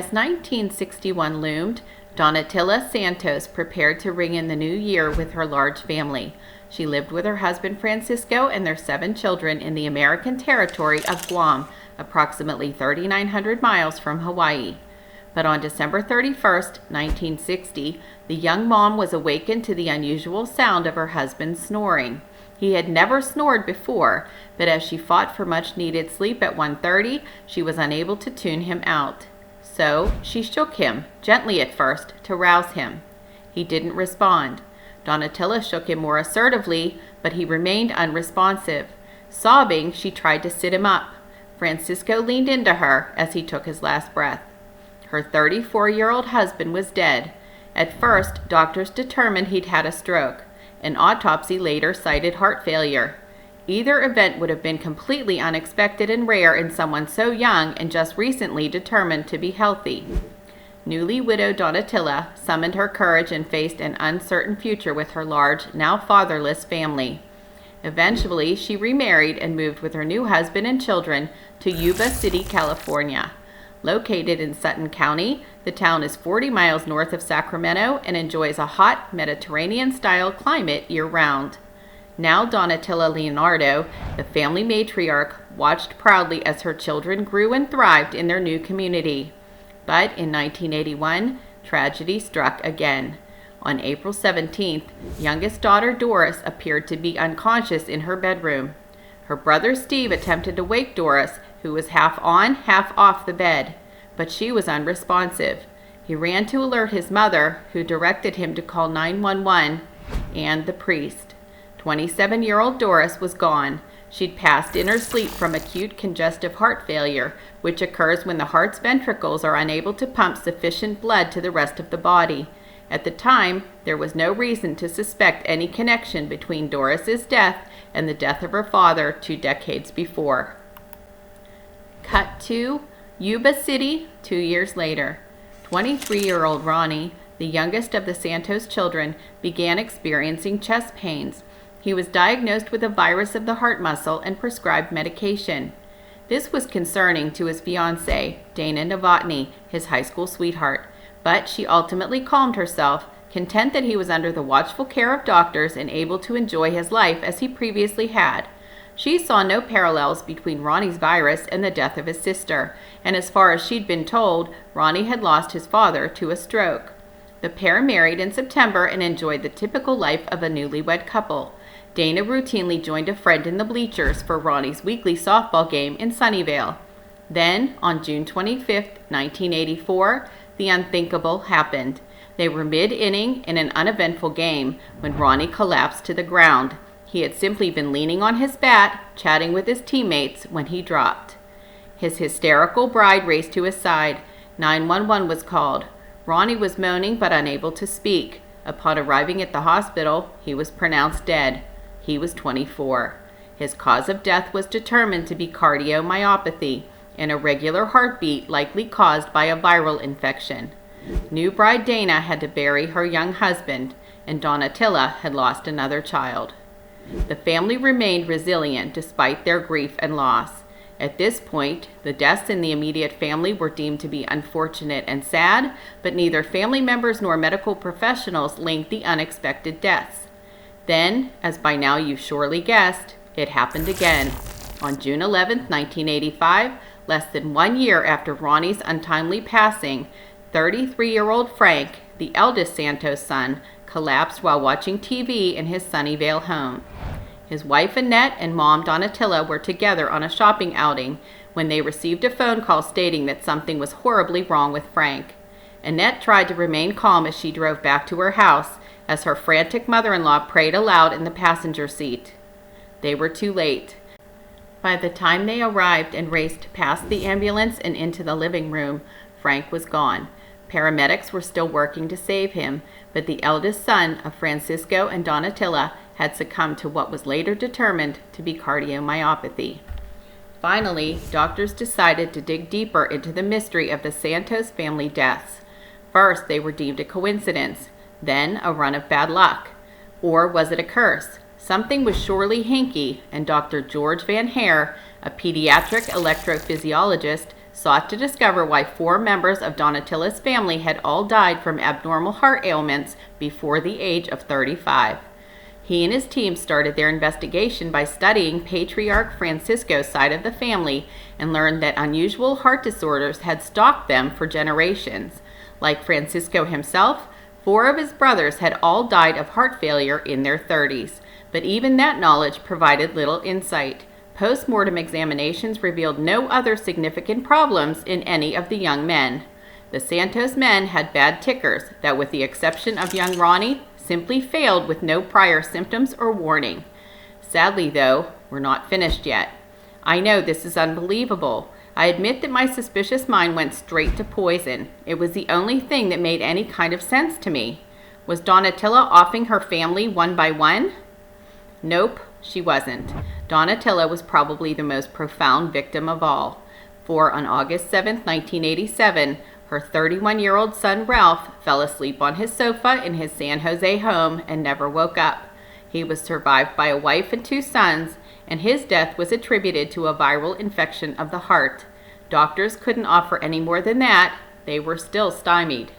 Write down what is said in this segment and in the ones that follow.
As 1961 loomed, Donatilla Santos prepared to ring in the new year with her large family. She lived with her husband Francisco and their 7 children in the American territory of Guam, approximately 3,900 miles from Hawaii. But on December 31st, 1960, the young mom was awakened to the unusual sound of her husband's snoring. He had never snored before, but as she fought for much-needed sleep at 1:30, she was unable to tune him out. So she shook him, gently at first, to rouse him. He didn't respond. Donatilla shook him more assertively, but he remained unresponsive. Sobbing, she tried to sit him up. Francisco leaned into her as he took his last breath. Her 34-year-old husband was dead. At first, doctors determined he'd had a stroke. An autopsy later cited heart failure. Either event would have been completely unexpected and rare in someone so young and just recently determined to be healthy. Newly widowed Donatilla summoned her courage and faced an uncertain future with her large, now fatherless family. Eventually, she remarried and moved with her new husband and children to Yuba City, California. Located in Sutton County, the town is 40 miles north of Sacramento and enjoys a hot Mediterranean-style climate year-round. Now Donatilla Leonardo, the family matriarch, watched proudly as her children grew and thrived in their new community. But in 1981, tragedy struck again. On April 17th, youngest daughter Doris appeared to be unconscious in her bedroom. Her brother Steve attempted to wake Doris, who was half on, half off the bed, but she was unresponsive. He ran to alert his mother, who directed him to call 911 and the priest. 27-year-old Doris was gone. She'd passed in her sleep from acute congestive heart failure, which occurs when the heart's ventricles are unable to pump sufficient blood to the rest of the body. At the time, there was no reason to suspect any connection between Doris's death and the death of her father 2 decades before. Cut to Yuba City 2 years later. 23-year-old Ronnie, the youngest of the Santos children, began experiencing chest pains. He was diagnosed with a virus of the heart muscle and prescribed medication. This was concerning to his fiancée, Dana Novotny, his high school sweetheart, but she ultimately calmed herself, content that he was under the watchful care of doctors and able to enjoy his life as he previously had. She saw no parallels between Ronnie's virus and the death of his sister, and as far as she'd been told, Ronnie had lost his father to a stroke. The pair married in September and enjoyed the typical life of a newlywed couple. Dana routinely joined a friend in the bleachers for Ronnie's weekly softball game in Sunnyvale. Then, on June 25, 1984, the unthinkable happened. They were mid-inning in an uneventful game when Ronnie collapsed to the ground. He had simply been leaning on his bat, chatting with his teammates, when he dropped. His hysterical bride raced to his side. 911 was called. Ronnie was moaning but unable to speak. Upon arriving at the hospital, he was pronounced dead. He was 24. His cause of death was determined to be cardiomyopathy, an irregular heartbeat likely caused by a viral infection. New bride Dana had to bury her young husband, and Donatilla had lost another child. The family remained resilient despite their grief and loss. At this point, the deaths in the immediate family were deemed to be unfortunate and sad, but neither family members nor medical professionals linked the unexpected deaths. Then, as by now you've surely guessed, it happened again. On June 11, 1985, less than 1 year after Ronnie's untimely passing, 33-year-old Frank, the eldest Santos son, collapsed while watching TV in his Sunnyvale home. His wife Annette and mom Donatilla were together on a shopping outing when they received a phone call stating that something was horribly wrong with Frank. Annette tried to remain calm as she drove back to her house as her frantic mother-in-law prayed aloud in the passenger seat. They were too late. By the time they arrived and raced past the ambulance and into the living room, Frank was gone. Paramedics were still working to save him, but the eldest son of Francisco and Donatilla had succumbed to what was later determined to be cardiomyopathy. Finally, doctors decided to dig deeper into the mystery of the Santos family deaths. First, they were deemed a coincidence, then a run of bad luck. Or was it a curse? Something was surely hinky, and Dr. George Van Hare, a pediatric electrophysiologist, sought to discover why 4 members of Donatilla's family had all died from abnormal heart ailments before the age of 35. He and his team started their investigation by studying Patriarch Francisco's side of the family and learned that unusual heart disorders had stalked them for generations. Like Francisco himself, 4 of his brothers had all died of heart failure in their 30s, but even that knowledge provided little insight. Post-mortem examinations revealed no other significant problems in any of the young men. The Santos men had bad tickers that, with the exception of young Ronnie, simply failed with no prior symptoms or warning. Sadly, though, we're not finished yet. I know this is unbelievable. I admit that my suspicious mind went straight to poison. It was the only thing that made any kind of sense to me. Was Donatilla offing her family one by one? Nope, she wasn't. Donatilla was probably the most profound victim of all. For on August 7, 1987, her 31-year-old son Ralph fell asleep on his sofa in his San Jose home and never woke up. He was survived by a wife and 2 sons, and his death was attributed to a viral infection of the heart. Doctors couldn't offer any more than that. They were still stymied.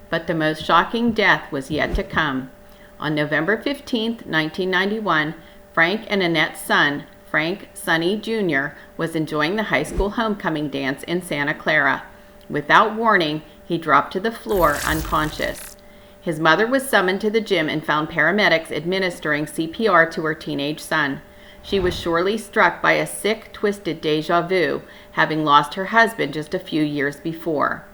But the most shocking death was yet to come. On November 15, 1991, Frank and Annette's son, Frank Sonny Jr., was enjoying the high school homecoming dance in Santa Clara. Without warning, he dropped to the floor unconscious. His mother was summoned to the gym and found paramedics administering CPR to her teenage son. She was surely struck by a sick, twisted deja vu, having lost her husband just a few years before.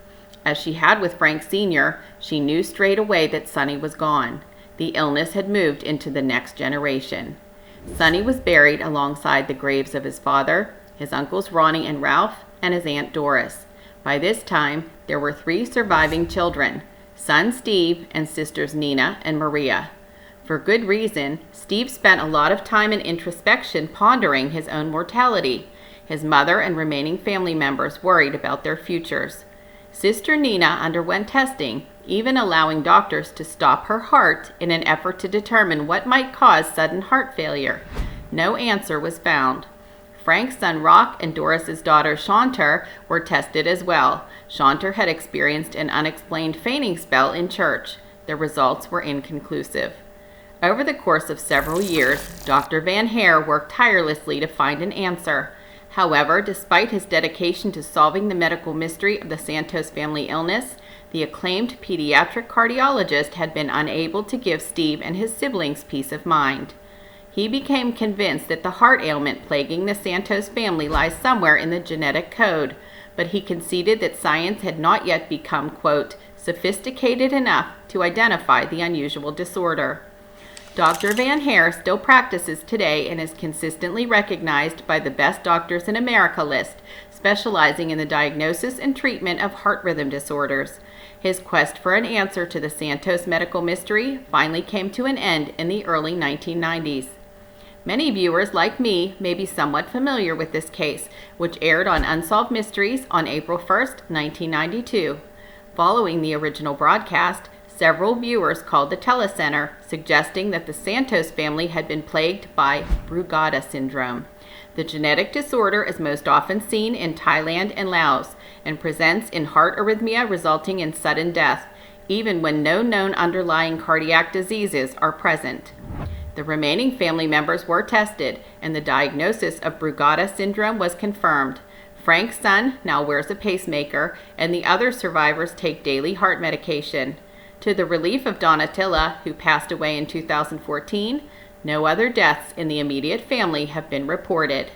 As she had with Frank Sr., she knew straight away that Sonny was gone. The illness had moved into the next generation. Sonny was buried alongside the graves of his father, his uncles Ronnie and Ralph, and his Aunt Doris. By this time, there were 3 surviving children, son Steve and sisters Nina and Maria. For good reason, Steve spent a lot of time in introspection pondering his own mortality. His mother and remaining family members worried about their futures. Sister Nina underwent testing, even allowing doctors to stop her heart in an effort to determine what might cause sudden heart failure. No answer was found. Frank's son Rock and Doris's daughter Chanter were tested as well. Chanter had experienced an unexplained fainting spell in church. The results were inconclusive. Over the course of several years, Dr. Van Hare worked tirelessly to find an answer. However, despite his dedication to solving the medical mystery of the Santos family illness, the acclaimed pediatric cardiologist had been unable to give Steve and his siblings peace of mind. He became convinced that the heart ailment plaguing the Santos family lies somewhere in the genetic code, but he conceded that science had not yet become, quote, sophisticated enough to identify the unusual disorder. Dr. Van Hare still practices today and is consistently recognized by the Best Doctors in America list, specializing in the diagnosis and treatment of heart rhythm disorders. His quest for an answer to the Santos medical mystery finally came to an end in the early 1990s. Many viewers like me may be somewhat familiar with this case, which aired on Unsolved Mysteries on April 1, 1992. Following the original broadcast, several viewers called the telecenter, suggesting that the Santos family had been plagued by Brugada syndrome. The genetic disorder is most often seen in Thailand and Laos and presents in heart arrhythmia resulting in sudden death, even when no known underlying cardiac diseases are present. The remaining family members were tested, and the diagnosis of Brugada syndrome was confirmed. Frank's son now wears a pacemaker, and the other survivors take daily heart medication. To the relief of Donatilla, who passed away in 2014, no other deaths in the immediate family have been reported.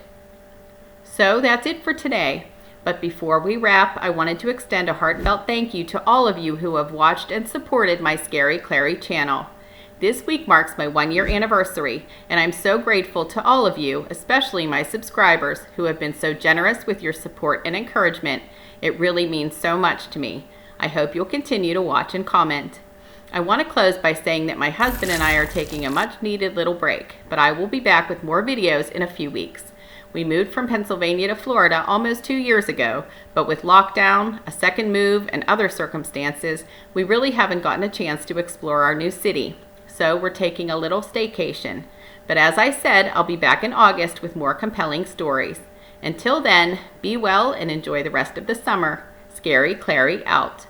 So that's it for today. But before we wrap, I wanted to extend a heartfelt thank you to all of you who have watched and supported my Scary Clarey channel. This week marks my 1-year anniversary, and I'm so grateful to all of you, especially my subscribers, who have been so generous with your support and encouragement. It really means so much to me. I hope you'll continue to watch and comment. I want to close by saying that my husband and I are taking a much-needed little break, but I will be back with more videos in a few weeks. We moved from Pennsylvania to Florida almost 2 years ago, but with lockdown, a second move, and other circumstances, we really haven't gotten a chance to explore our new city. So we're taking a little staycation. But as I said, I'll be back in August with more compelling stories. Until then, be well and enjoy the rest of the summer. Scary Clarey out.